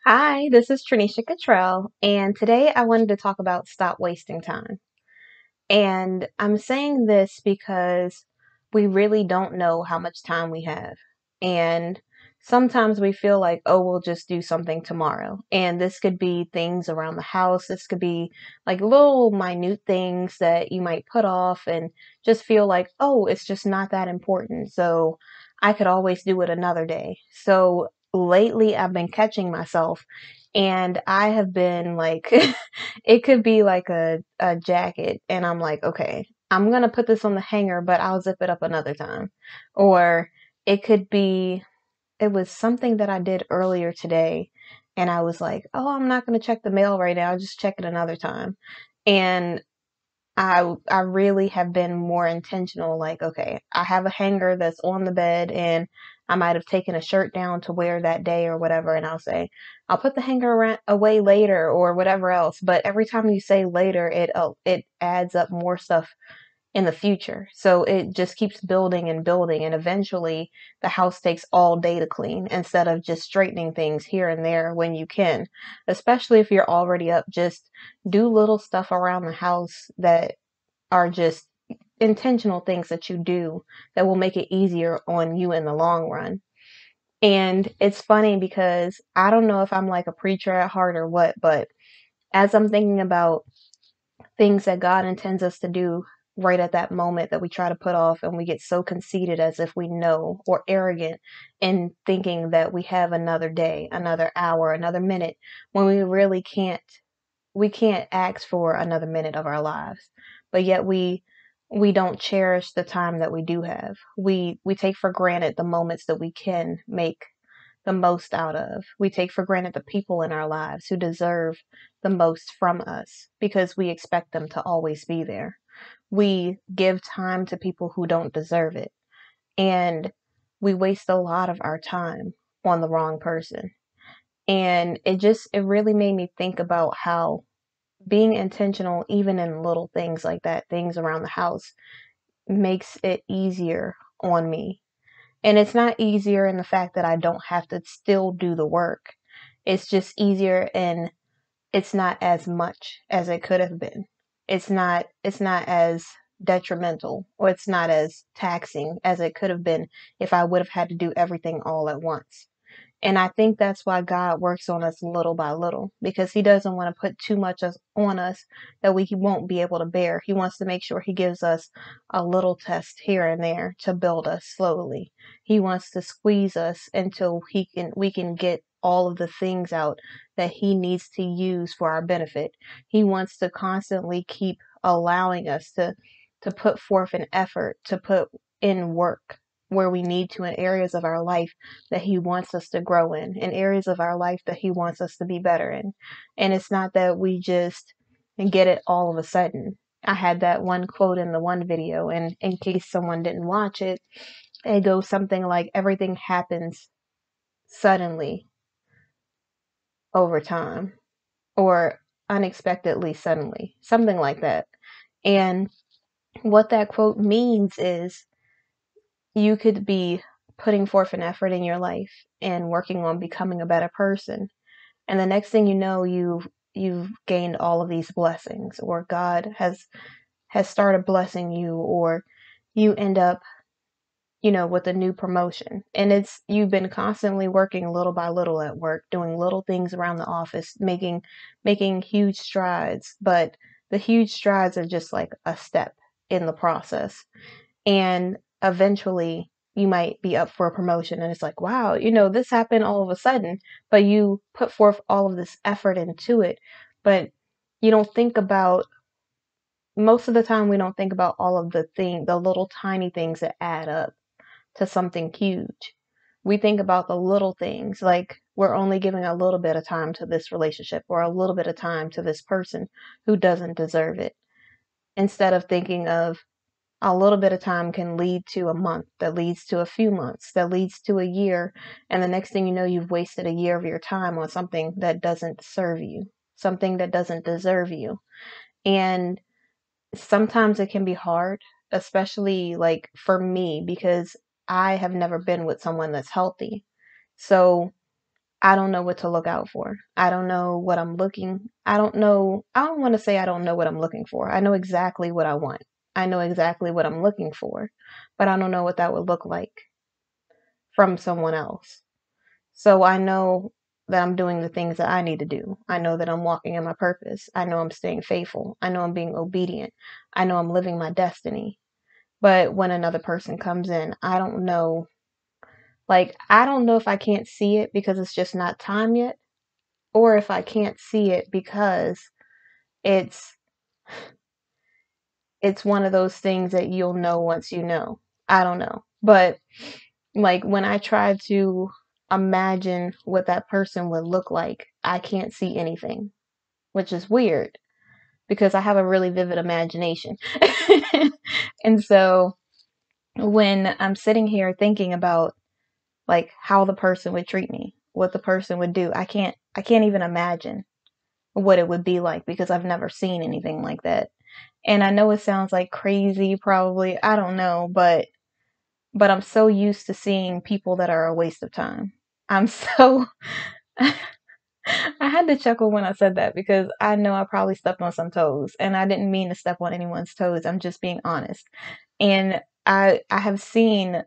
Hi, this is Trinisha Cottrell, and today I wanted to talk about stop wasting time. And I'm saying this because we really don't know how much time we have. And sometimes we feel like, oh, we'll just do something tomorrow. And this could be things around the house. This could be like little minute things that you might put off and just feel like, oh, it's just not that important. So I could always do it another day. So lately I've been catching myself and I have been like it could be like a jacket, and I'm like, okay, I'm gonna put this on the hanger, but I'll zip it up another time. Or it could be, it was something that I did earlier today, and I was like, oh, I'm not gonna check the mail right now, I'll just check it another time. And I really have been more intentional, like, okay, I have a hanger that's on the bed and I might have taken a shirt down to wear that day or whatever, and I'll say, I'll put the hanger away later or whatever else. But every time you say later, it adds up more stuff in the future. So it just keeps building and building, and eventually the house takes all day to clean instead of just straightening things here and there when you can. Especially if you're already up, just do little stuff around the house that are just intentional things that you do that will make it easier on you in the long run. And it's funny because I don't know if I'm like a preacher at heart or what, but as I'm thinking about things that God intends us to do right at that moment that we try to put off, and we get so conceited as if we know, or arrogant in thinking that we have another day, another hour, another minute, when we really can't. We can't ask for another minute of our lives, but yet we don't cherish the time that we do have. We take for granted the moments that we can make the most out of. We take for granted the people in our lives who deserve the most from us because we expect them to always be there. We give time to people who don't deserve it, and we waste a lot of our time on the wrong person. And it really made me think about how being intentional, even in little things like that, things around the house, makes it easier on me. And it's not easier in the fact that I don't have to still do the work. It's just easier, and it's not as much as it could have been. It's not as detrimental, or it's not as taxing as it could have been if I would have had to do everything all at once. And I think that's why God works on us little by little, because He doesn't want to put too much on us that we won't be able to bear. He wants to make sure He gives us a little test here and there to build us slowly. He wants to squeeze us until we can get all of the things out that He needs to use for our benefit. He wants to constantly keep allowing us to put forth an effort, to put in work where we need to, in areas of our life that He wants us to grow in areas of our life that He wants us to be better in. And it's not that we just get it all of a sudden. I had that one quote in the one video, and in case someone didn't watch it, it goes something like, everything happens suddenly over time, or unexpectedly suddenly, something like that. And what that quote means is, you could be putting forth an effort in your life and working on becoming a better person, and the next thing you know, you've gained all of these blessings, or God has started blessing you, or you end up, with a new promotion. And it's, you've been constantly working little by little at work, doing little things around the office, making huge strides, but the huge strides are just like a step in the process. And eventually you might be up for a promotion, and it's like, wow, this happened all of a sudden, but you put forth all of this effort into it. But you don't think about, most of the time we don't think about all of the little tiny things that add up to something huge. We think about the little things, like we're only giving a little bit of time to this relationship, or a little bit of time to this person who doesn't deserve it, instead of thinking of, a little bit of time can lead to a month, that leads to a few months, that leads to a year. And the next thing you know, you've wasted a year of your time on something that doesn't serve you, something that doesn't deserve you. And sometimes it can be hard, especially like for me, because I have never been with someone that's healthy. So I don't know what to look out for. I don't know what I'm looking. I don't want to say I don't know what I'm looking for. I know exactly what I want. I know exactly what I'm looking for, but I don't know what that would look like from someone else. So I know that I'm doing the things that I need to do. I know that I'm walking in my purpose. I know I'm staying faithful. I know I'm being obedient. I know I'm living my destiny. But when another person comes in, I don't know. Like, I don't know if I can't see it because it's just not time yet, or if I can't see it because it's it's one of those things that you'll know once you know. I don't know. But like when I try to imagine what that person would look like, I can't see anything, which is weird because I have a really vivid imagination. And so when I'm sitting here thinking about like how the person would treat me, what the person would do, I can't even imagine what it would be like because I've never seen anything like that. And I know it sounds like crazy probably, I don't know, but I'm so used to seeing people that are a waste of time. I'm so I had to chuckle when I said that because I know I probably stepped on some toes and I didn't mean to step on anyone's toes. I'm just being honest. And I have seen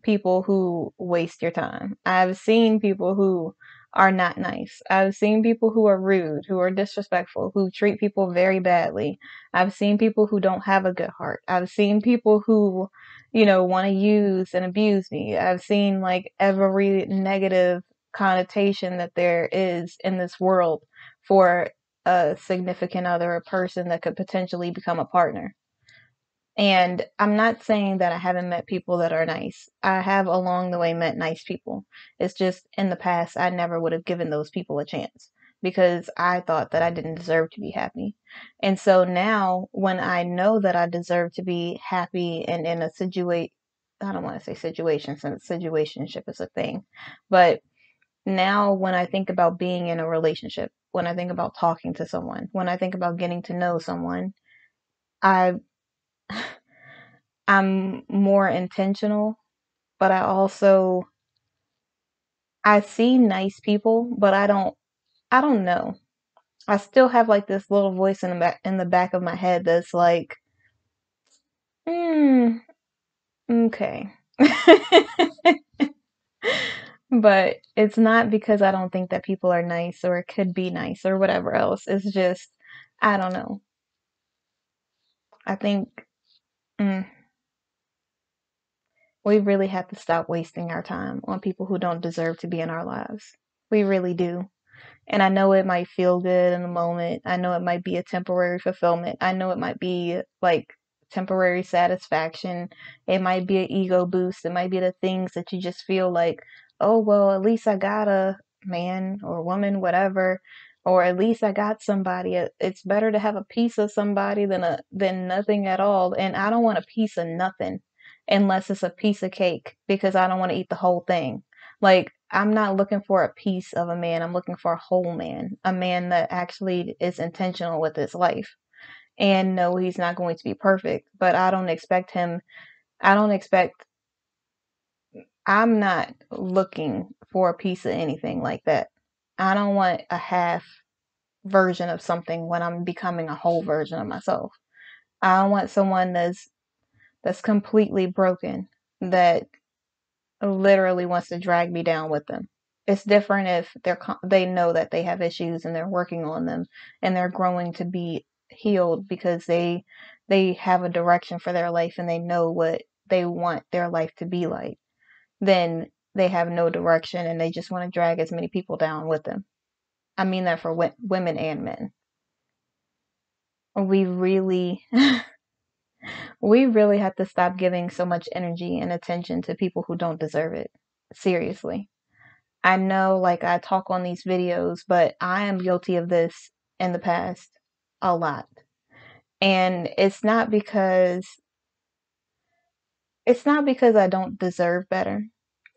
people who waste your time. I've seen people who are not nice. I've seen people who are rude, who are disrespectful, who treat people very badly. I've seen people who don't have a good heart. I've seen people who, want to use and abuse me. I've seen like every negative connotation that there is in this world for a significant other, a person that could potentially become a partner. And I'm not saying that I haven't met people that are nice. I have along the way met nice people. It's just in the past, I never would have given those people a chance because I thought that I didn't deserve to be happy. And so now, when I know that I deserve to be happy and in a situation, I don't want to say situation since situationship is a thing, but now when I think about being in a relationship, when I think about talking to someone, when I think about getting to know someone, I I'm more intentional, but I see nice people, but I don't know. I still have like this little voice in the back of my head that's like, hmm, okay. But it's not because I don't think that people are nice or could be nice or whatever else. It's just I don't know. I think mm, we really have to stop wasting our time on people who don't deserve to be in our lives. We really do. And I know it might feel good in the moment. I know it might be a temporary fulfillment. I know it might be like temporary satisfaction. It might be an ego boost. It might be the things that you just feel like, oh, well, at least I got a man or woman, whatever, or at least I got somebody. It's better to have a piece of somebody than nothing at all. And I don't want a piece of nothing unless it's a piece of cake because I don't want to eat the whole thing. Like, I'm not looking for a piece of a man. I'm looking for a whole man, a man that actually is intentional with his life. And no, he's not going to be perfect, but I don't expect, I'm not looking for a piece of anything like that. I don't want a half version of something when I'm becoming a whole version of myself. I want someone that's completely broken, that literally wants to drag me down with them. It's different if they know that they have issues and they're working on them and they're growing to be healed because they have a direction for their life and they know what they want their life to be like. Then they have no direction and they just want to drag as many people down with them. I mean that for women and men. We really we really have to stop giving so much energy and attention to people who don't deserve it. Seriously. I know, like, I talk on these videos, but I am guilty of this in the past a lot. And it's not because I don't deserve better.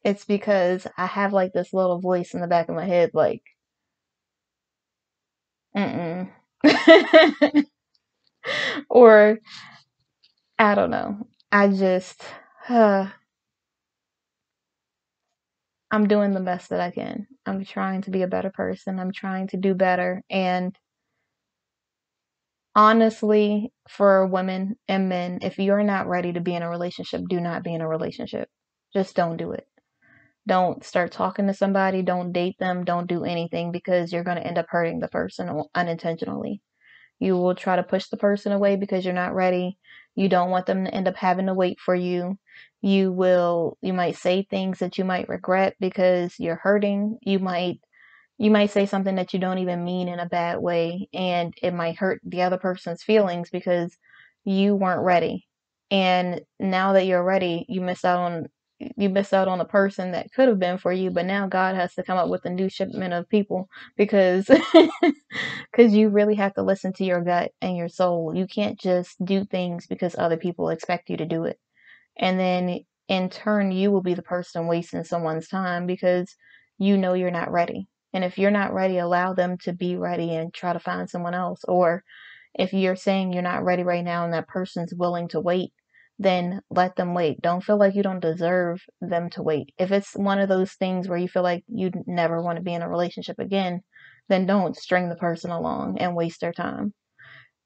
It's because I have like this little voice in the back of my head like, mm-mm. Or I don't know. I just I'm doing the best that I can. I'm trying to be a better person. I'm trying to do better. And honestly, for women and men, if you're not ready to be in a relationship, do not be in a relationship. Just don't do it. Don't start talking to somebody. Don't date them. Don't do anything because you're going to end up hurting the person unintentionally. You will try to push the person away because you're not ready. You don't want them to end up having to wait for you. You might say things that you might regret because you're hurting. You might say something that you don't even mean in a bad way, and it might hurt the other person's feelings because you weren't ready. And now that you're ready, you miss out on a person that could have been for you, but now God has to come up with a new shipment of people because because you really have to listen to your gut and your soul. You can't just do things because other people expect you to do it. And then in turn, you will be the person wasting someone's time because you know you're not ready. And if you're not ready, allow them to be ready and try to find someone else. Or if you're saying you're not ready right now and that person's willing to wait, then let them wait. Don't feel like you don't deserve them to wait. If it's one of those things where you feel like you never want to be in a relationship again, then don't string the person along and waste their time.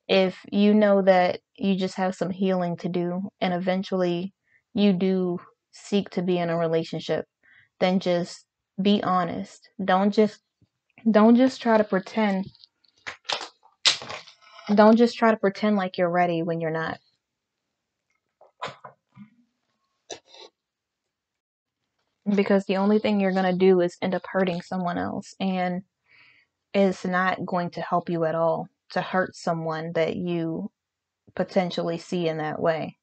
If you know that you just have some healing to do and eventually you do seek to be in a relationship, then just be honest. Don't just try to pretend. Don't just try to pretend like you're ready when you're not. Because the only thing you're going to do is end up hurting someone else, and it's not going to help you at all to hurt someone that you potentially see in that way.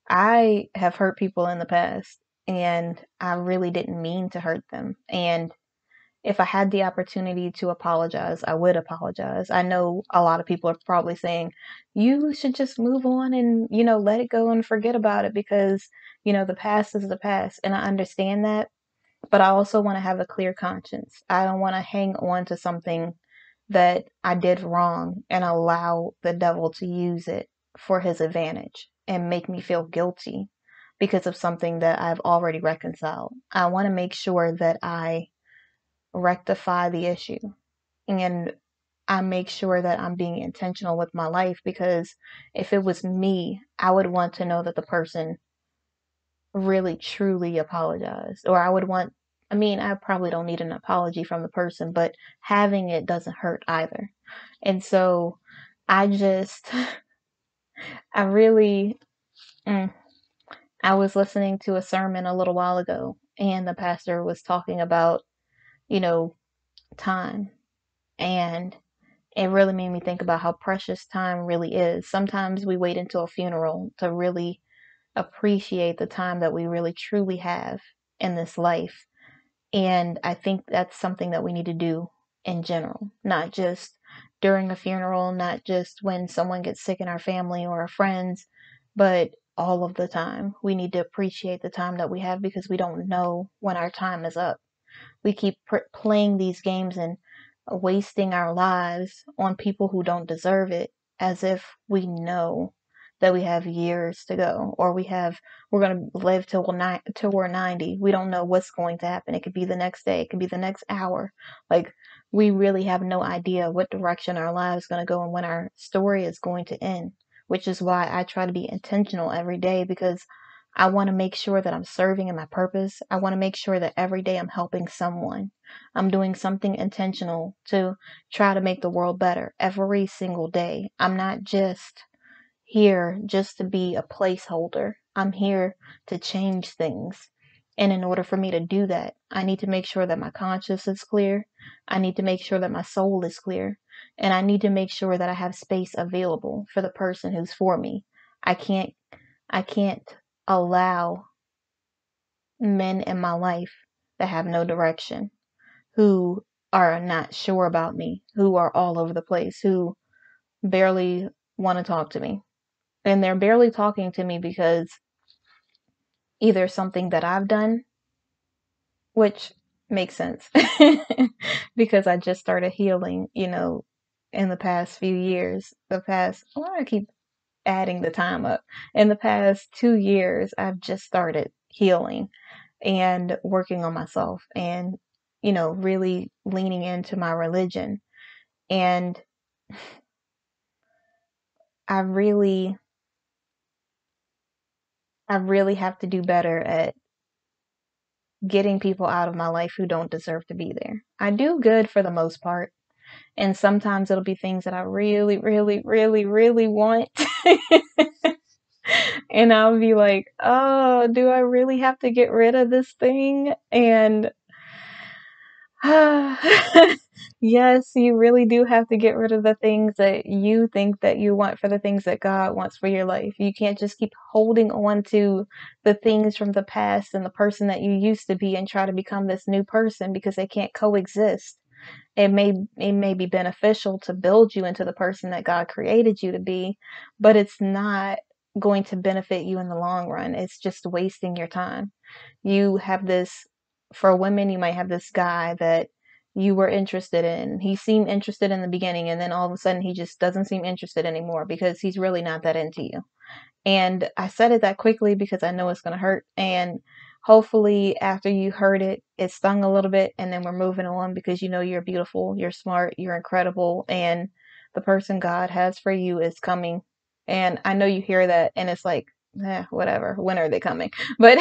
I have hurt people in the past, and I really didn't mean to hurt them. And if I had the opportunity to apologize, I would apologize. I know a lot of people are probably saying, you should just move on and, let it go and forget about it because, the past is the past. And I understand that. But I also want to have a clear conscience. I don't want to hang on to something that I did wrong and allow the devil to use it for his advantage and make me feel guilty because of something that I've already reconciled. I want to make sure that I rectify the issue and I make sure that I'm being intentional with my life because if it was me, I would want to know that the person really truly apologized. Or I probably don't need an apology from the person, but having it doesn't hurt either. And so I just, I really, mm, I was listening to a sermon a little while ago, and the pastor was talking about, you know, time. And it really made me think about how precious time really is. Sometimes we wait until a funeral to really appreciate the time that we really truly have in this life. And I think that's something that we need to do in general, not just during a funeral, not just when someone gets sick in our family or our friends, but all of the time. We need to appreciate the time that we have because we don't know when our time is up. We keep playing these games and wasting our lives on people who don't deserve it as if we know that we have years to go or we're going to live till we're 90. We don't know what's going to happen. It could be the next day, it could be the next hour. Like we really have no idea what direction our lives is going to go and when our story is going to end, which is why I try to be intentional every day because I want to make sure that I'm serving in my purpose. I want to make sure that every day I'm helping someone. I'm doing something intentional to try to make the world better every single day. I'm not just here just to be a placeholder. I'm here to change things. And in order for me to do that, I need to make sure that my conscience is clear. I need to make sure that my soul is clear. And I need to make sure that I have space available for the person who's for me. I can't I can't allow men in my life that have no direction, who are not sure about me, who are all over the place, who barely want to talk to me. And they're barely talking to me because either something that I've done, which makes sense because I just started healing, in the past few years. Why do I keep adding the time up? In the past 2 years, I've just started healing. and working on myself and, really leaning into my religion. And I really, I really have to do better at getting people out of my life who don't deserve to be there. I do good for the most part. And sometimes it'll be things that I really, really, really, really want. And I'll be like, oh, do I really have to get rid of this thing? And yes, you really do have to get rid of the things that you think that you want for the things that God wants for your life. You can't just keep holding on to the things from the past and the person that you used to be and try to become this new person because they can't coexist. It may be beneficial to build you into the person that God created you to be, but it's not going to benefit you in the long run. It's just wasting your time. You have this, for women, you might have this guy that you were interested in. He seemed interested in the beginning, and then all of a sudden he just doesn't seem interested anymore because he's really not that into you. And I said it that quickly because I know it's going to hurt. And hopefully, after you heard it, it stung a little bit. And then we're moving on because you know you're beautiful, you're smart, you're incredible. And the person God has for you is coming. And I know you hear that, and it's like, whatever. When are they coming? But,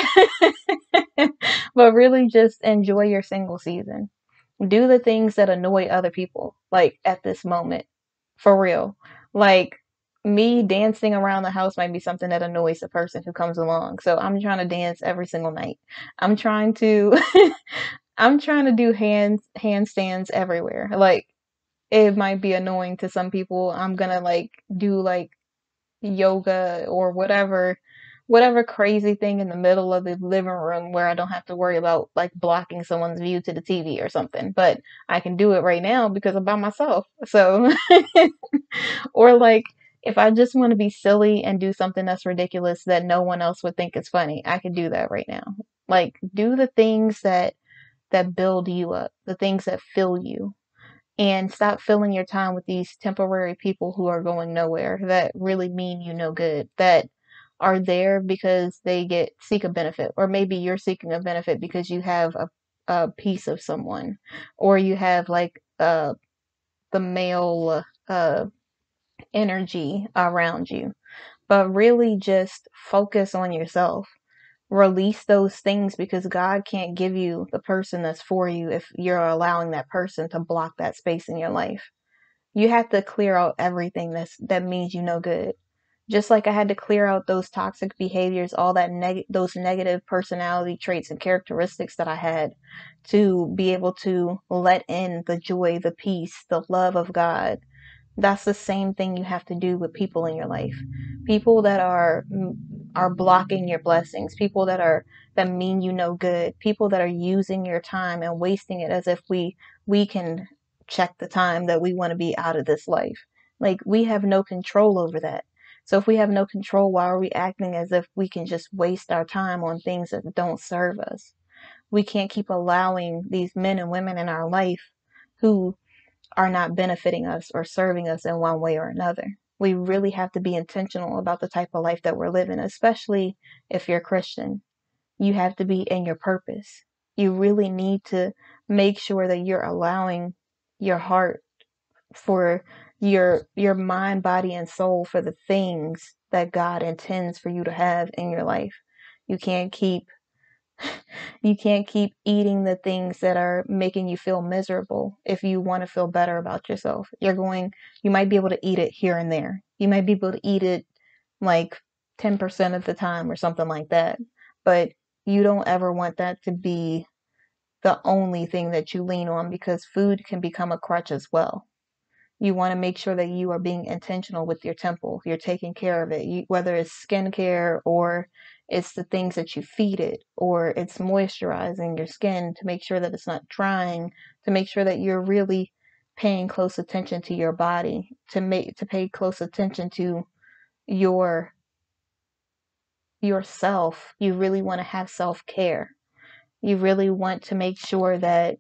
but really just enjoy your single season. Do the things that annoy other people, like at this moment, for real. Like me dancing around the house might be something that annoys the person who comes along. So I'm trying to dance every single night. I'm trying to I'm trying to do handstands everywhere. Like it might be annoying to some people. I'm gonna like do like yoga or whatever crazy thing in the middle of the living room where I don't have to worry about like blocking someone's view to the TV or something. But I can do it right now because I'm by myself. So or like if I just want to be silly and do something that's ridiculous that no one else would think is funny, I can do that right now. Like do the things that build you up, the things that fill you, and stop filling your time with these temporary people who are going nowhere that really mean you no good, that are there because they seek a benefit, or maybe you're seeking a benefit because you have a piece of someone, or you have like the male energy around you. But really just focus on yourself. Release those things because God can't give you the person that's for you if you're allowing that person to block that space in your life. You have to clear out everything that means you no good. Just like I had to clear out those toxic behaviors, all those negative personality traits and characteristics that I had to be able to let in the joy, the peace, the love of God. That's the same thing you have to do with people in your life. People that are blocking your blessings, people that mean you no good, people that are using your time and wasting it as if we can check the time that we want to be out of this life. Like we have no control over that. So if we have no control, why are we acting as if we can just waste our time on things that don't serve us? We can't keep allowing these men and women in our life who are not benefiting us or serving us in one way or another. We really have to be intentional about the type of life that we're living, especially if you're Christian. You have to be in your purpose. You really need to make sure that you're allowing your heart for your mind, body, and soul for the things that God intends for you to have in your life. You can't keep you can't keep eating the things that are making you feel miserable if you want to feel better about yourself. You might be able to eat it here and there. You might be able to eat it like 10% of the time or something like that. But you don't ever want that to be the only thing that you lean on because food can become a crutch as well. You want to make sure that you are being intentional with your temple. You're taking care of it, whether it's skincare or it's the things that you feed it, or it's moisturizing your skin to make sure that it's not drying, to make sure that you're really paying close attention to your body, to pay close attention to your yourself. You really want to have self-care. You really want to make sure that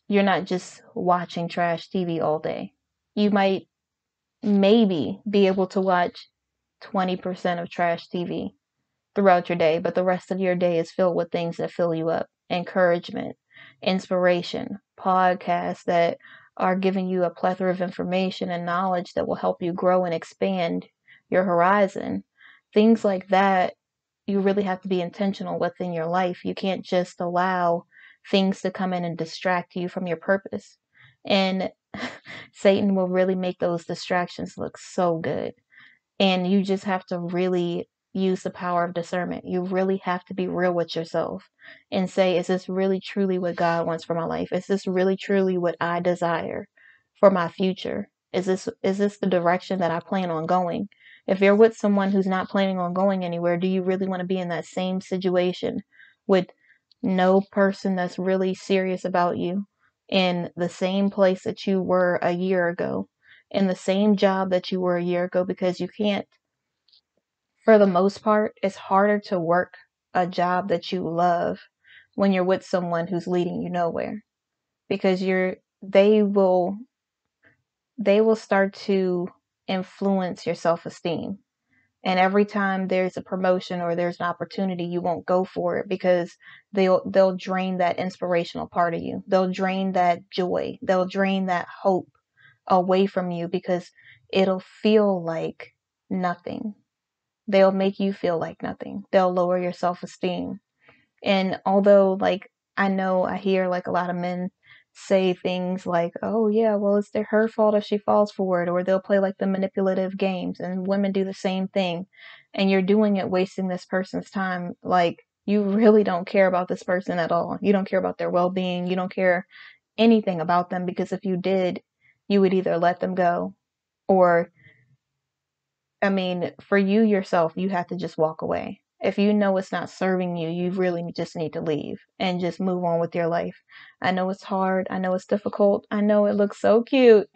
you're not just watching trash TV all day. You might maybe be able to watch 20% of trash TV. throughout your day, but the rest of your day is filled with things that fill you up. Encouragement, inspiration, podcasts that are giving you a plethora of information and knowledge that will help you grow and expand your horizon. Things like that, you really have to be intentional within your life. You can't just allow things to come in and distract you from your purpose. And Satan will really make those distractions look so good. And you just have to really use the power of discernment. You really have to be real with yourself and say, is this really truly what God wants for my life? Is this really truly what I desire for my future? Is this the direction that I plan on going? If you're with someone who's not planning on going anywhere, do you really want to be in that same situation with no person that's really serious about you in the same place that you were a year ago, in the same job that you were a year ago? Because you can't, for the most part, it's harder to work a job that you love when you're with someone who's leading you nowhere, because they will start to influence your self-esteem. And every time there's a promotion or there's an opportunity, you won't go for it because they'll drain that inspirational part of you. They'll drain that joy. They'll drain that hope away from you because it'll feel like nothing. They'll make you feel like nothing. They'll lower your self-esteem. And although, like, I know I hear like a lot of men say things like, oh, yeah, well, it's her fault if she falls for it, or they'll play like the manipulative games, and women do the same thing. And you're doing it wasting this person's time. Like, you really don't care about this person at all. You don't care about their well being. You don't care anything about them, because if you did, you would either let them go, or I mean, for you yourself, you have to just walk away. If you know it's not serving you, you really just need to leave and just move on with your life. I know it's hard. I know it's difficult. I know it looks so cute.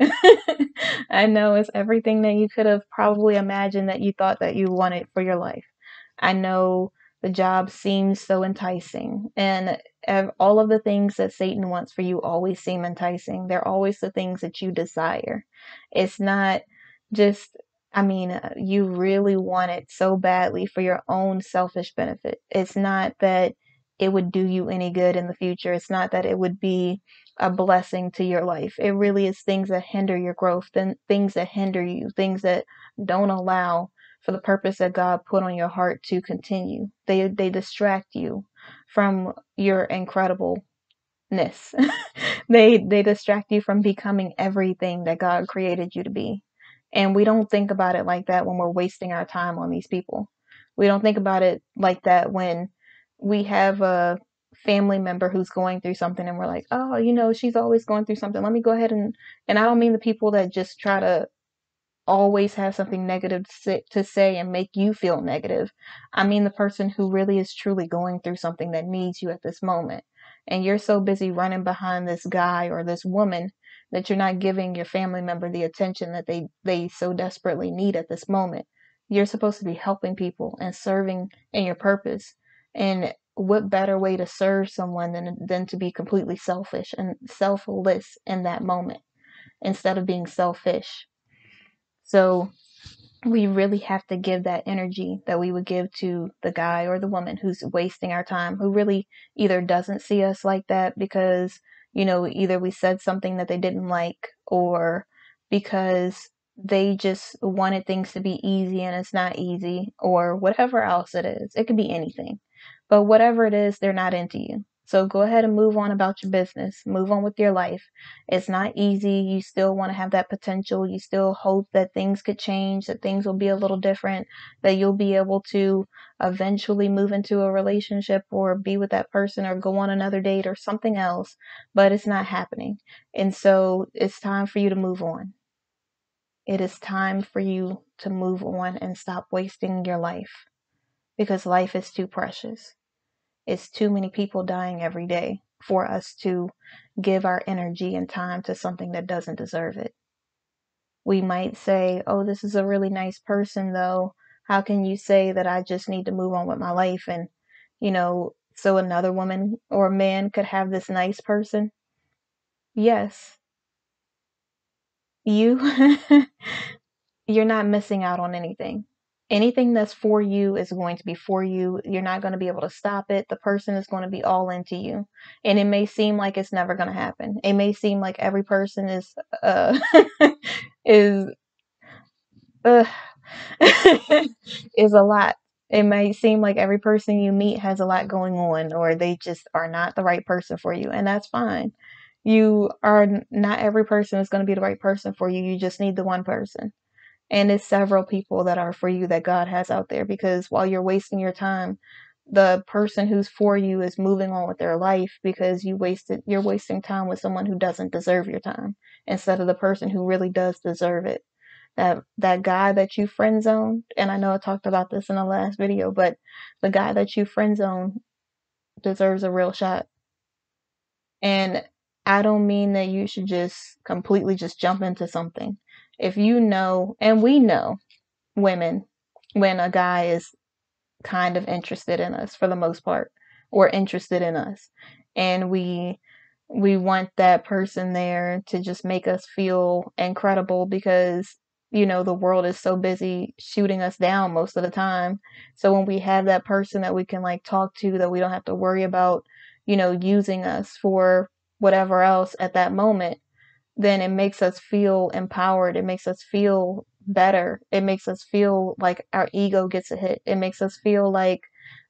I know it's everything that you could have probably imagined that you thought that you wanted for your life. I know the job seems so enticing, and all of the things that Satan wants for you always seem enticing. They're always the things that you desire. It's not just, I mean, you really want it so badly for your own selfish benefit. It's not that it would do you any good in the future. It's not that it would be a blessing to your life. It really is things that hinder your growth, then things that hinder you, things that don't allow for the purpose that God put on your heart to continue. They distract you from your incredibleness. They distract you from becoming everything that God created you to be. And we don't think about it like that when we're wasting our time on these people. We don't think about it like that when we have a family member who's going through something and we're like, oh, she's always going through something. Let me go ahead and I don't mean the people that just try to always have something negative to say and make you feel negative. I mean the person who really is truly going through something that needs you at this moment. And you're so busy running behind this guy or this woman that you're not giving your family member the attention that they so desperately need at this moment. You're supposed to be helping people and serving in your purpose. And what better way to serve someone than to be completely selfish and selfless in that moment instead of being selfish? So we really have to give that energy that we would give to the guy or the woman who's wasting our time, who really either doesn't see us like that because, either we said something that they didn't like, or because they just wanted things to be easy and it's not easy, or whatever else it is. It could be anything. But whatever it is, they're not into you. So go ahead and move on about your business. Move on with your life. It's not easy. You still want to have that potential. You still hope that things could change, that things will be a little different, that you'll be able to eventually move into a relationship or be with that person or go on another date or something else, but it's not happening. And so it's time for you to move on. It is time for you to move on and stop wasting your life, because life is too precious. It's too many people dying every day for us to give our energy and time to something that doesn't deserve it. We might say, oh, this is a really nice person, though. How can you say that I just need to move on with my life? And, so another woman or man could have this nice person? Yes, you, you're not missing out on anything. Anything that's for you is going to be for you. You're not going to be able to stop it. The person is going to be all into you. And it may seem like it's never going to happen. It may seem like every person uh is uh is a lot. It may seem like every person you meet has a lot going on, or they just are not the right person for you, and that's fine. You are not every person is going to be the right person for you. You just need the one person. And it's several people that are for you that God has out there, because while you're wasting your time, the person who's for you is moving on with their life because you're wasting time with someone who doesn't deserve your time instead of the person who really does deserve it. That guy that you friend zoned, and I know I talked about this in the last video, but the guy that you friend zone deserves a real shot. And I don't mean that you should just completely just jump into something. If you know, and we know women, when a guy is kind of interested in us for the most part, or interested in us, and we want that person there to just make us feel incredible, because the world is so busy shooting us down most of the time. So when we have that person that we can like talk to, that we don't have to worry about using us for whatever else at that moment, then it makes us feel empowered. It makes us feel better. It makes us feel like our ego gets a hit. It makes us feel like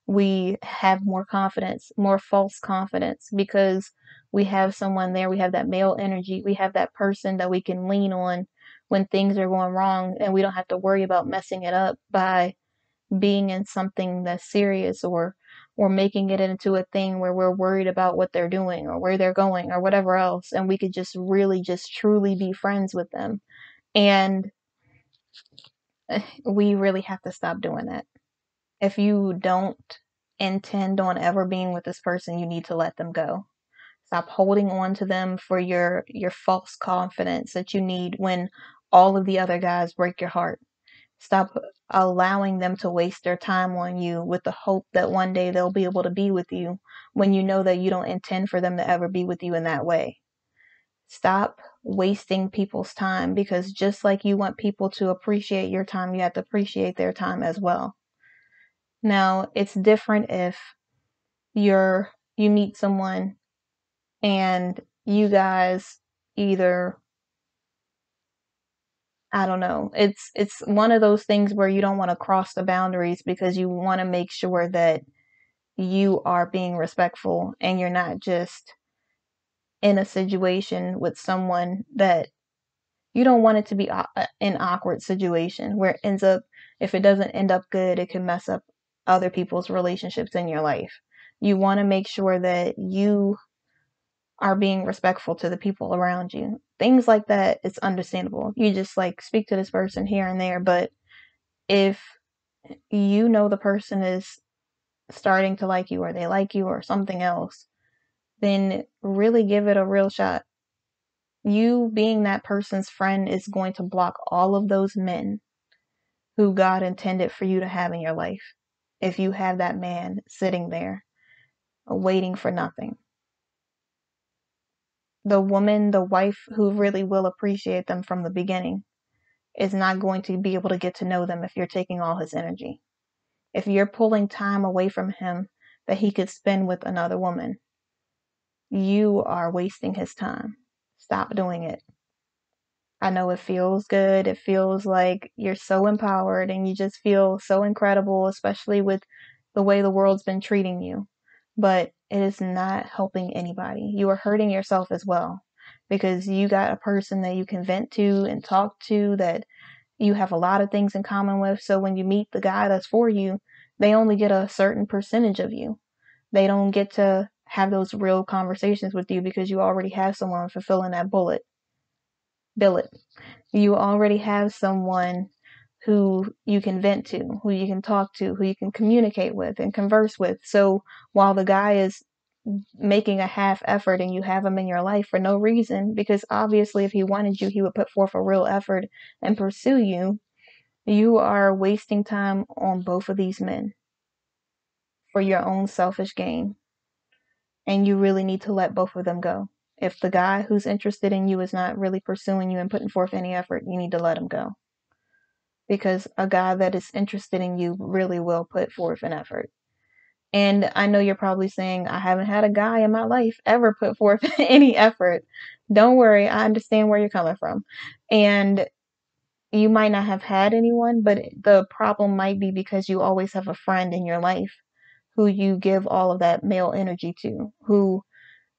we have more confidence, more false confidence, because we have someone there. We have that male energy. We have that person that we can lean on when things are going wrong, and we don't have to worry about messing it up by being in something that's serious, or making it into a thing where we're worried about what they're doing or where they're going or whatever else, and we could just really just truly be friends with them. And we really have to stop doing that. If you don't intend on ever being with this person, you need to let them go. Stop holding on to them for your false confidence that you need when all of the other guys break your heart. Stop allowing them to waste their time on you with the hope that one day they'll be able to be with you, when you know that you don't intend for them to ever be with you in that way. Stop wasting people's time, because just like you want people to appreciate your time, you have to appreciate their time as well. Now, it's different if you meet someone and you guys either, I don't know. It's one of those things where you don't want to cross the boundaries, because you want to make sure that you are being respectful and you're not just in a situation with someone that you don't want it to be an awkward situation where it ends up, if it doesn't end up good, it can mess up other people's relationships in your life. You want to make sure that you are being respectful to the people around you. Things like that, it's understandable. You just like speak to this person here and there, but if the person is starting to like you, or they like you, or something else, then really give it a real shot. You being that person's friend is going to block all of those men who God intended for you to have in your life, if you have that man sitting there waiting for nothing. The woman, the wife who really will appreciate them from the beginning, is not going to be able to get to know them if you're taking all his energy. If you're pulling time away from him that he could spend with another woman, you are wasting his time. Stop doing it. I know it feels good. It feels like you're so empowered and you just feel so incredible, especially with the way the world's been treating you. But it is not helping anybody. You are hurting yourself as well, because you got a person that you can vent to and talk to, that you have a lot of things in common with. So when you meet the guy that's for you, they only get a certain percentage of you. They don't get to have those real conversations with you, because you already have someone fulfilling that billet. You already have someone who you can vent to, who you can talk to, who you can communicate with and converse with. So while the guy is making a half effort and you have him in your life for no reason, because obviously if he wanted you, he would put forth a real effort and pursue you, you are wasting time on both of these men for your own selfish gain. And you really need to let both of them go. If the guy who's interested in you is not really pursuing you and putting forth any effort, you need to let him go. because a guy that is interested in you really will put forth an effort. And I know you're probably saying, I haven't had a guy in my life ever put forth any effort. Don't worry, I understand where you're coming from. And you might not have had anyone, but the problem might be because you always have a friend in your life who you give all of that male energy to, who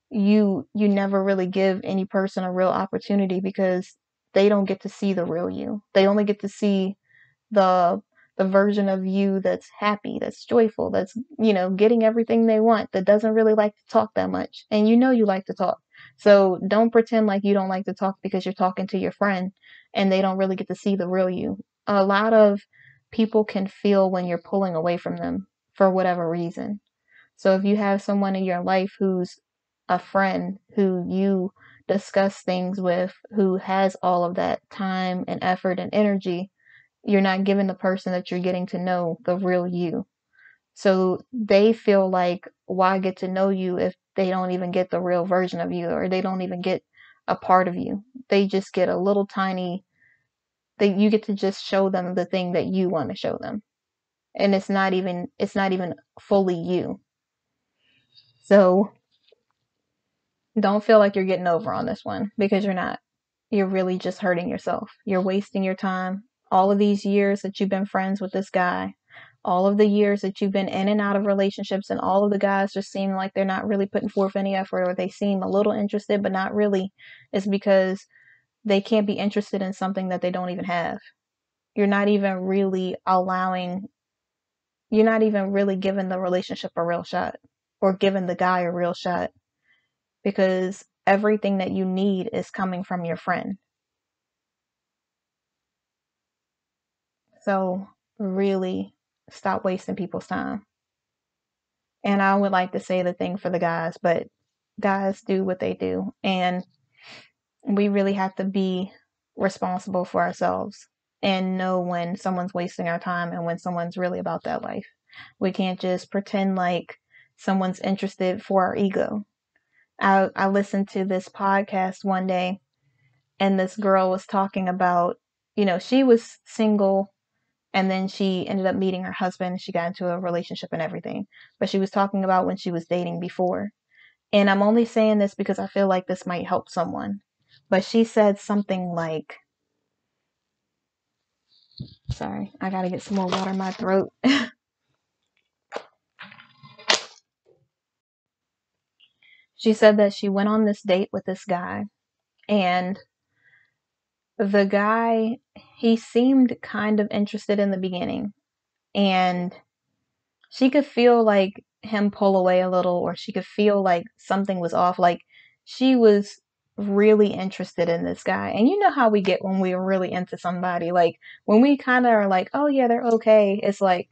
you never really give any person a real opportunity because they don't get to see the real you. They only get to see the the version of you that's happy, that's joyful, that's, getting everything they want, that doesn't really like to talk that much. And you like to talk. So don't pretend like you don't like to talk because you're talking to your friend and they don't really get to see the real you. A lot of people can feel when you're pulling away from them for whatever reason. So if you have someone in your life who's a friend who you discuss things with, who has all of that time and effort and energy, you're not giving the person that you're getting to know the real you. So they feel like, why get to know you if they don't even get the real version of you, or they don't even get a part of you? They just get a little tiny, you get to just show them the thing that you want to show them. And it's not even fully you. So don't feel like you're getting over on this one, because you're not. You're really just hurting yourself. You're wasting your time. All of these years that you've been friends with this guy, all of the years that you've been in and out of relationships, and all of the guys just seem like they're not really putting forth any effort, or they seem a little interested but not really, is because they can't be interested in something that they don't even have. You're not even really you're not even really giving the relationship a real shot, or giving the guy a real shot, because everything that you need is coming from your friend. So really stop wasting people's time. And I would like to say the thing for the guys, but guys do what they do. And we really have to be responsible for ourselves and know when someone's wasting our time and when someone's really about that life. We can't just pretend like someone's interested for our ego. I listened to this podcast one day, and this girl was talking about, she was single, and then she ended up meeting her husband. She got into a relationship and everything. But she was talking about when she was dating before. And I'm only saying this because I feel like this might help someone. But she said something like, sorry, I gotta get some more water in my throat. She said that she went on this date with this guy, and the guy, he seemed kind of interested in the beginning. And she could feel like him pull away a little, or she could feel like something was off. Like she was really interested in this guy. And you know how we get when we're really into somebody. Like when we kind of are like, oh yeah, they're okay. It's like,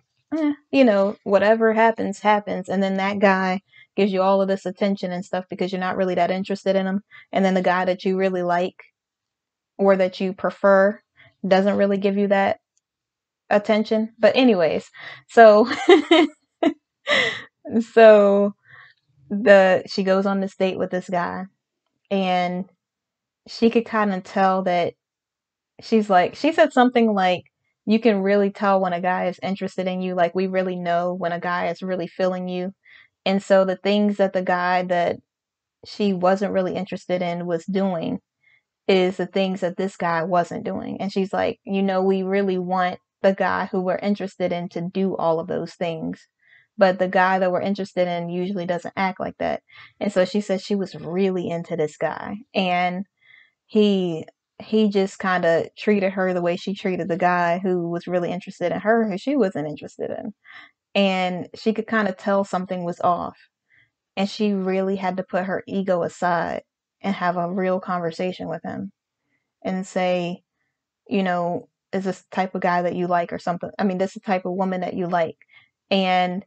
whatever happens, happens. And then that guy gives you all of this attention and stuff because you're not really that interested in him. And then the guy that you really like or that you prefer doesn't really give you that attention. But anyways, so so she goes on this date with this guy, and she could kind of tell that she said something like, you can really tell when a guy is interested in you. Like we really know when a guy is really feeling you. And so the things that the guy that she wasn't really interested in was doing is the things that this guy wasn't doing. And she's like, we really want the guy who we're interested in to do all of those things. But the guy that we're interested in usually doesn't act like that. And so she said she was really into this guy. And he he just kind of treated her the way she treated the guy who was really interested in her, who she wasn't interested in. And she could kind of tell something was off. And she really had to put her ego aside and have a real conversation with him and say, is this the type of guy that you like, or something? I mean, this is the type of woman that you like. And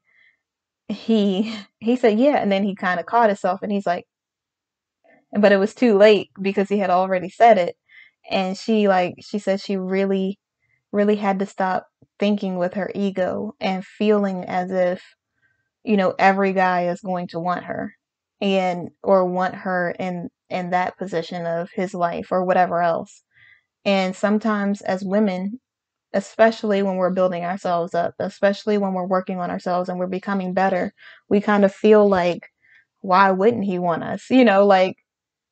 he said, yeah. And then he kind of caught himself, and he's like, but it was too late because he had already said it. And she said she really, really had to stop thinking with her ego and feeling as if, every guy is going to want her, or want her in that position of his life or whatever else. And sometimes as women, especially when we're building ourselves up, especially when we're working on ourselves and we're becoming better. We kind of feel like, why wouldn't he want us?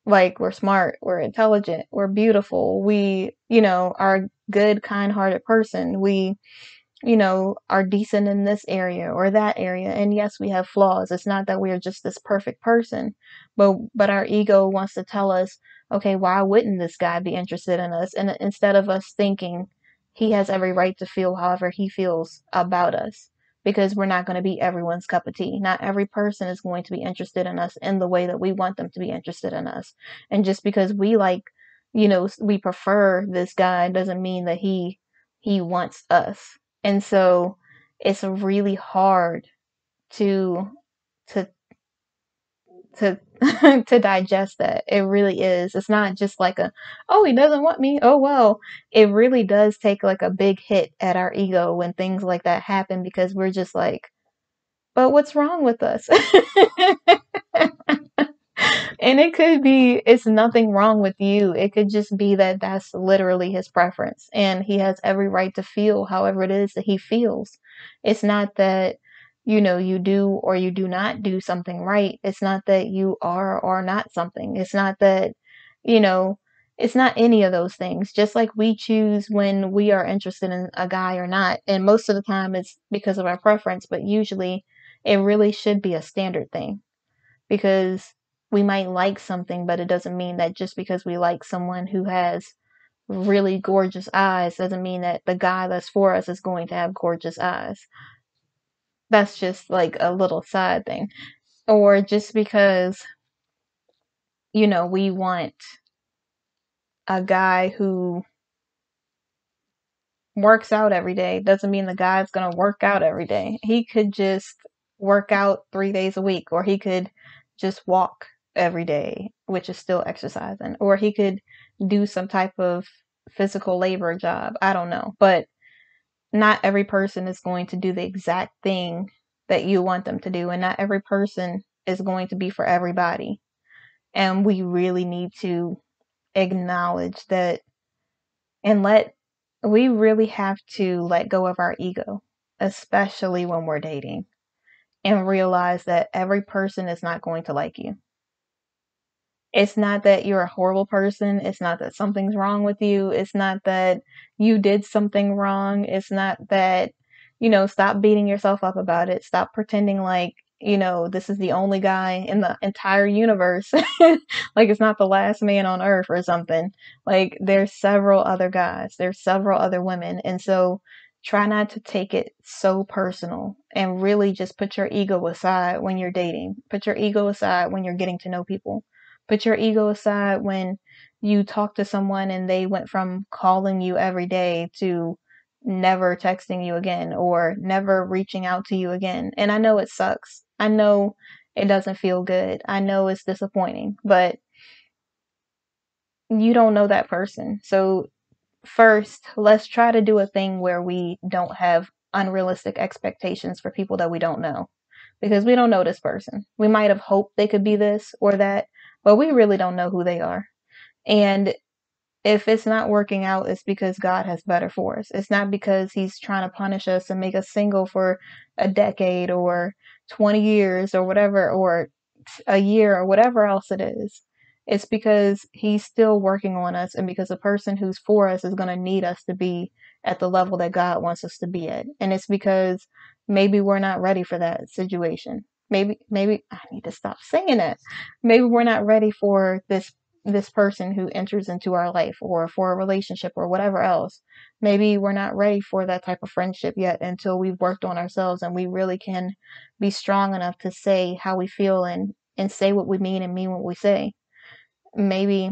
Like we're smart, we're intelligent, we're beautiful, we, are a good, kind-hearted person. We, are decent in this area or that area. And yes, we have flaws. It's not that we're just this perfect person, but our ego wants to tell us, okay, why wouldn't this guy be interested in us? And instead of us thinking he has every right to feel however he feels about us, because we're not going to be everyone's cup of tea. Not every person is going to be interested in us in the way that we want them to be interested in us. And just because we like, we prefer this guy doesn't mean that he wants us. And so it's really hard to to to to digest that. It really is. It's not just like oh, he doesn't want me. Oh well. It really does take like a big hit at our ego when things like that happen, because we're just like, but what's wrong with us? And it could be it's nothing wrong with you. It could just be that that's literally his preference. And he has every right to feel however it is that he feels. It's not that, you do or you do not do something right. It's not that you are or not something. It's not that, you know, it's not any of those things. Just like we choose when we are interested in a guy or not. And most of the time it's because of our preference, but usually it really should be a standard thing, because we might like something, but it doesn't mean that just because we like someone who has really gorgeous eyes doesn't mean that the guy that's for us is going to have gorgeous eyes. That's just like a little side thing. Or just because, we want a guy who works out every day doesn't mean the guy's going to work out every day. He could just work out 3 days a week, or he could just walk every day, which is still exercising, or he could do some type of physical labor job. I don't know. But not every person is going to do the exact thing that you want them to do, and not every person is going to be for everybody. And we really need to acknowledge that, and we really have to let go of our ego, especially when we're dating, and realize that every person is not going to like you. It's not that you're a horrible person. It's not that something's wrong with you. It's not that you did something wrong. It's not that, stop beating yourself up about it. Stop pretending like, this is the only guy in the entire universe. Like it's not the last man on earth or something. Like there's several other guys, there's several other women. And so try not to take it so personal, and really just put your ego aside when you're dating. Put your ego aside when you're getting to know people. Put your ego aside when you talk to someone and they went from calling you every day to never texting you again, or never reaching out to you again. And I know it sucks. I know it doesn't feel good. I know it's disappointing, but you don't know that person. So first, let's try to do a thing where we don't have unrealistic expectations for people that we don't know, because we don't know this person. We might have hoped they could be this or that, but we really don't know who they are. And if it's not working out, it's because God has better for us. It's not because he's trying to punish us and make us single for a decade or 20 years or whatever, or a year or whatever else it is. It's because he's still working on us, and because the person who's for us is going to need us to be at the level that God wants us to be at. And it's because maybe we're not ready for that situation. Maybe I need to stop saying that. Maybe we're not ready for this person who enters into our life, or for a relationship or whatever else. Maybe we're not ready for that type of friendship yet, until we've worked on ourselves and we really can be strong enough to say how we feel, and say what we mean and mean what we say. Maybe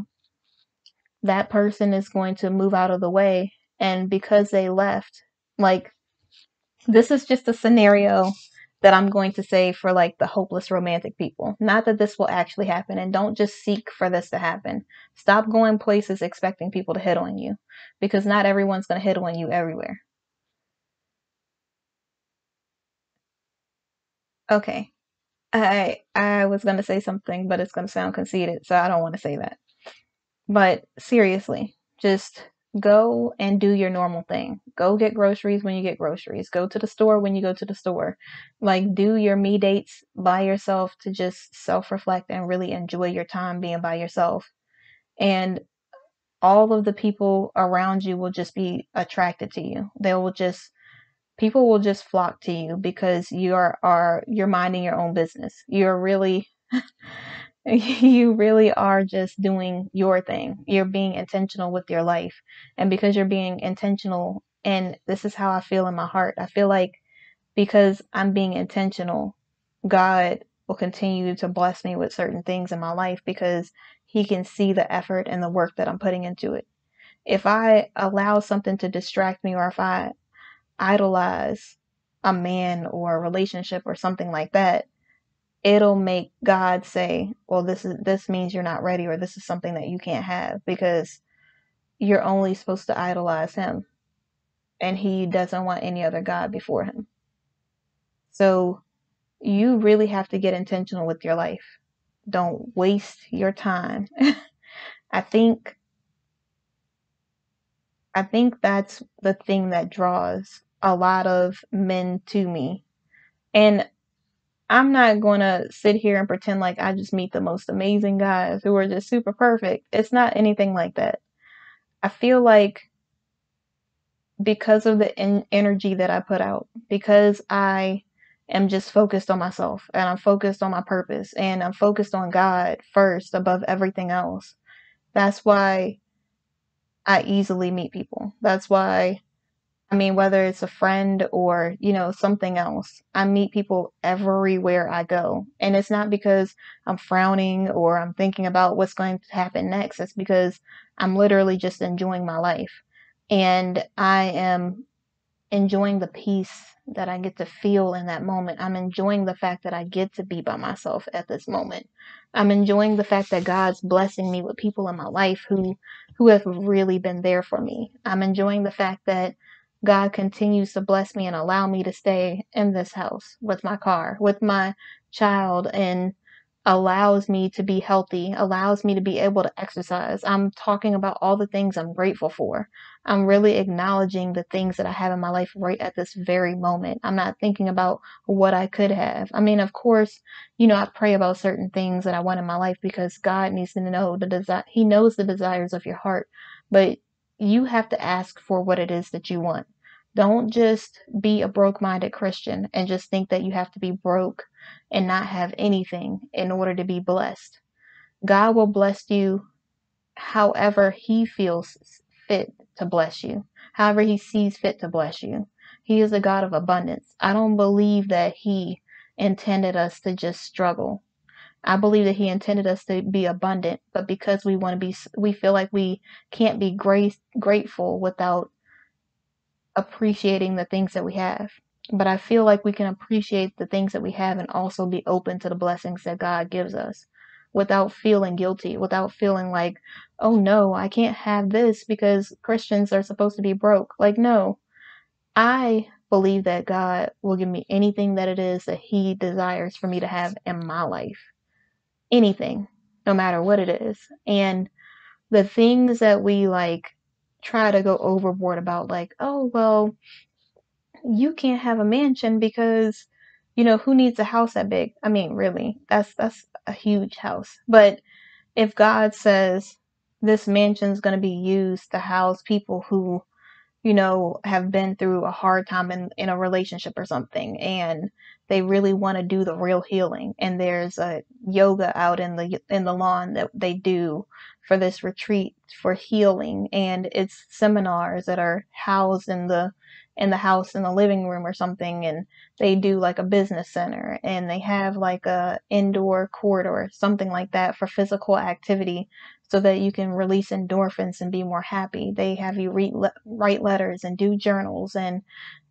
that person is going to move out of the way, and because they left, like, this is just a scenario that I'm going to say for like the hopeless romantic people. Not that this will actually happen, and don't just seek for this to happen. Stop going places expecting people to hit on you, because not everyone's going to hit on you everywhere. Okay. I was going to say something, but it's going to sound conceited, so I don't want to say that. But seriously, just go and do your normal thing. Go get groceries when you get groceries. Go to the store when you go to the store. Like, do your me dates by yourself to just self reflect and really enjoy your time being by yourself. And all of the people around you will just be attracted to you. People will just flock to you because you're minding your own business. You're really you really are just doing your thing. You're being intentional with your life. And because you're being intentional, and this is how I feel in my heart, I feel like because I'm being intentional, God will continue to bless me with certain things in my life because He can see the effort and the work that I'm putting into it. If I allow something to distract me, or if I idolize a man or a relationship or something like that, it'll make God say, well, this means you're not ready, or this is something that you can't have, because you're only supposed to idolize him, and he doesn't want any other God before him. So you really have to get intentional with your life. Don't waste your time. I think I think that's the thing that draws a lot of men to me. And I'm not going to sit here and pretend like I just meet the most amazing guys who are just super perfect. It's not anything like that. I feel like because of the energy that I put out, because I am just focused on myself and I'm focused on my purpose and I'm focused on God first above everything else. That's why I easily meet people. That's why, I mean, whether it's a friend or, something else, I meet people everywhere I go. And it's not because I'm frowning or I'm thinking about what's going to happen next. It's because I'm literally just enjoying my life. And I am enjoying the peace that I get to feel in that moment. I'm enjoying the fact that I get to be by myself at this moment. I'm enjoying the fact that God's blessing me with people in my life who have really been there for me. I'm enjoying the fact that God continues to bless me and allow me to stay in this house with my car, with my child, and allows me to be healthy, allows me to be able to exercise. I'm talking about all the things I'm grateful for. I'm really acknowledging the things that I have in my life right at this very moment. I'm not thinking about what I could have. I mean, of course, I pray about certain things that I want in my life because God needs to know the desire. He knows the desires of your heart, but you have to ask for what it is that you want. Don't just be a broke-minded Christian and just think that you have to be broke and not have anything in order to be blessed. God will bless you however He feels fit to bless you, however He sees fit to bless you. He is a God of abundance. I don't believe that He intended us to just struggle. I believe that He intended us to be abundant, but because we feel like we can't be grateful without appreciating the things that we have. But I feel like we can appreciate the things that we have and also be open to the blessings that God gives us without feeling guilty, without feeling like, oh no, I can't have this because Christians are supposed to be broke. Like, no, I believe that God will give me anything that it is that He desires for me to have in my life. Anything, no matter what it is. And the things that we try to go overboard about, like, oh, well, you can't have a mansion because, who needs a house that big? I mean, really, that's a huge house. But if God says this mansion's going to be used to house people who, have been through a hard time in a relationship or something, and they really want to do the real healing, and there's a yoga out in the lawn that they do for this retreat for healing, and it's seminars that are housed in the house in the living room or something, and they do like a business center, and they have like a indoor court or something like that for physical activity so that you can release endorphins and be more happy. They have you write letters and do journals and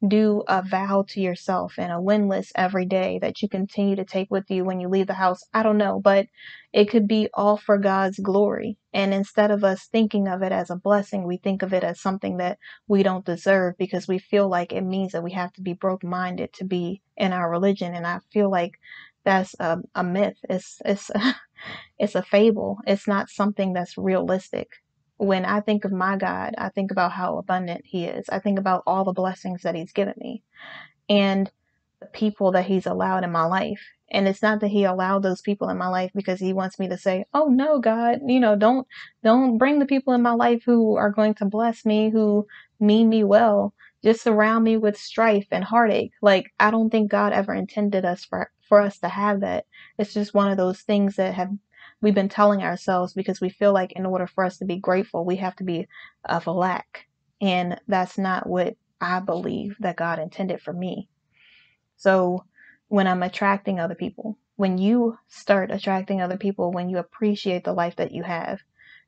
do a vow to yourself and a win list every day that you continue to take with you when you leave the house. I don't know, but it could be all for God's glory. And instead of us thinking of it as a blessing, we think of it as something that we don't deserve because we feel like it means that we have to be broke minded to be in our religion. And I feel like that's a myth. It's it's a fable. It's not something that's realistic. when I think of my God, I think about how abundant He is. I think about all the blessings that He's given me and the people that He's allowed in my life. And it's not that He allowed those people in my life because He wants me to say, "Oh no, God, don't bring the people in my life who are going to bless me, who mean me well. Just surround me with strife and heartache." Like, I don't think God ever intended us for us to have that. It's just one of those things that have we've been telling ourselves because we feel like in order for us to be grateful, we have to be of a lack. And that's not what I believe that God intended for me. So when I'm attracting other people, when you start attracting other people, when you appreciate the life that you have,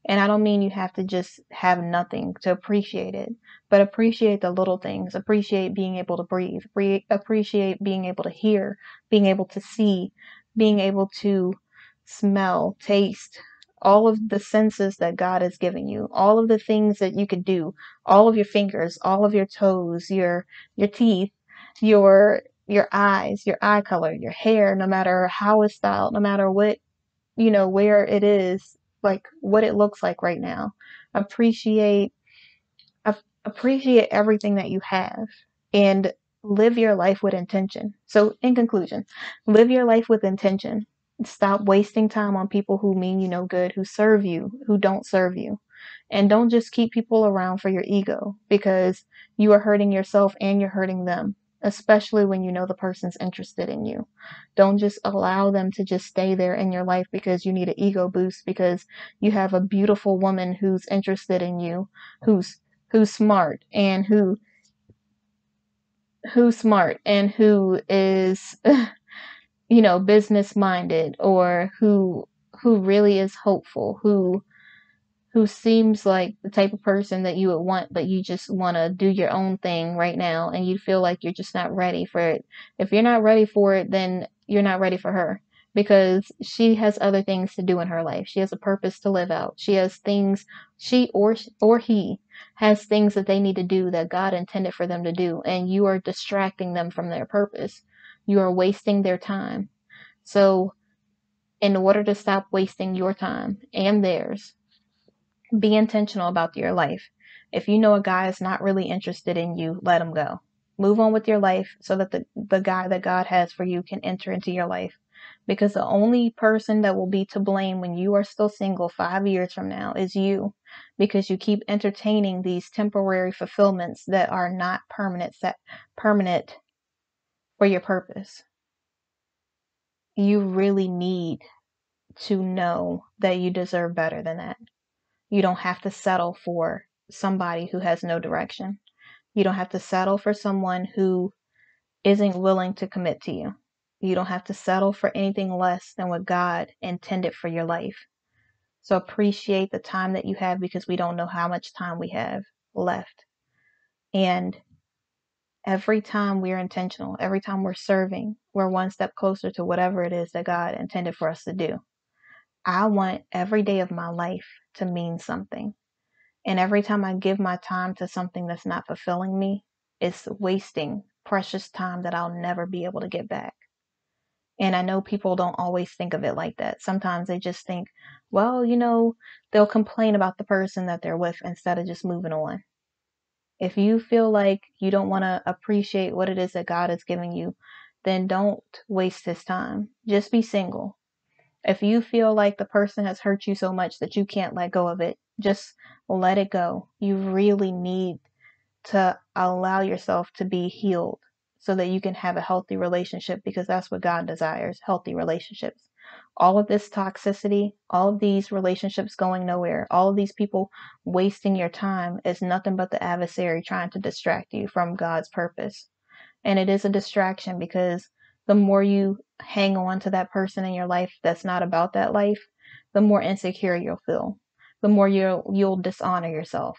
and I don't mean you have to just have nothing to appreciate it, but appreciate the little things, appreciate being able to breathe, appreciate being able to hear, being able to see, being able to smell, taste, all of the senses that God has given you, all of the things that you could do, all of your fingers, all of your toes, your teeth, your eyes, your eye color, your hair, no matter how it's styled, no matter what, where it is, like what it looks like right now. Appreciate appreciate everything that you have and live your life with intention. So in conclusion, live your life with intention. Stop wasting time on people who mean you no good, who serve you, who don't serve you. And don't just keep people around for your ego because you are hurting yourself and you're hurting them, especially when you know the person's interested in you. Don't just allow them to just stay there in your life because you need an ego boost because you have a beautiful woman who's interested in you, who's smart and who's smart and who is business minded, or who really is hopeful, who seems like the type of person that you would want, but you just want to do your own thing right now and you feel like you're just not ready for it. If you're not ready for it, then you're not ready for her because she has other things to do in her life. She has a purpose to live out. She has things, she or he has things that they need to do that God intended for them to do, and you are distracting them from their purpose. You are wasting their time. So, in order to stop wasting your time and theirs, be intentional about your life. If you know a guy is not really interested in you, let him go. Move on with your life so that the guy that God has for you can enter into your life. Because the only person that will be to blame when you are still single 5 years from now is you. Because you keep entertaining these temporary fulfillments that are not permanent for your purpose. You really need to know that you deserve better than that. You don't have to settle for somebody who has no direction. You don't have to settle for someone who isn't willing to commit to you. You don't have to settle for anything less than what God intended for your life. So appreciate the time that you have because we don't know how much time we have left. And every time we're intentional, every time we're serving, we're one step closer to whatever it is that God intended for us to do. I want every day of my life to mean something. And every time I give my time to something that's not fulfilling me, it's wasting precious time that I'll never be able to get back. And I know people don't always think of it like that. Sometimes they just think, well, they'll complain about the person that they're with instead of just moving on. If you feel like you don't want to appreciate what it is that God is giving you, then don't waste his time. Just be single. If you feel like the person has hurt you so much that you can't let go of it, just let it go. You really need to allow yourself to be healed so that you can have a healthy relationship, because that's what God desires, healthy relationships. All of this toxicity, all of these relationships going nowhere, all of these people wasting your time is nothing but the adversary trying to distract you from God's purpose. And it is a distraction because the more you hang on to that person in your life that's not about that life, the more insecure you'll feel. The more you'll dishonor yourself.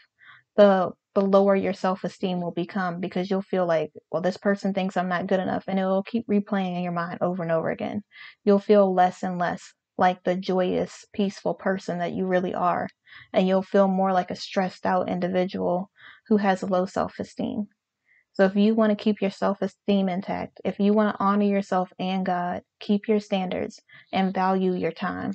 The lower your self-esteem will become because you'll feel like, well, this person thinks I'm not good enough, and it'll keep replaying in your mind over and over again. You'll feel less and less like the joyous, peaceful person that you really are, and you'll feel more like a stressed out individual who has low self-esteem. So if you want to keep your self-esteem intact, if you want to honor yourself and God, keep your standards and value your time.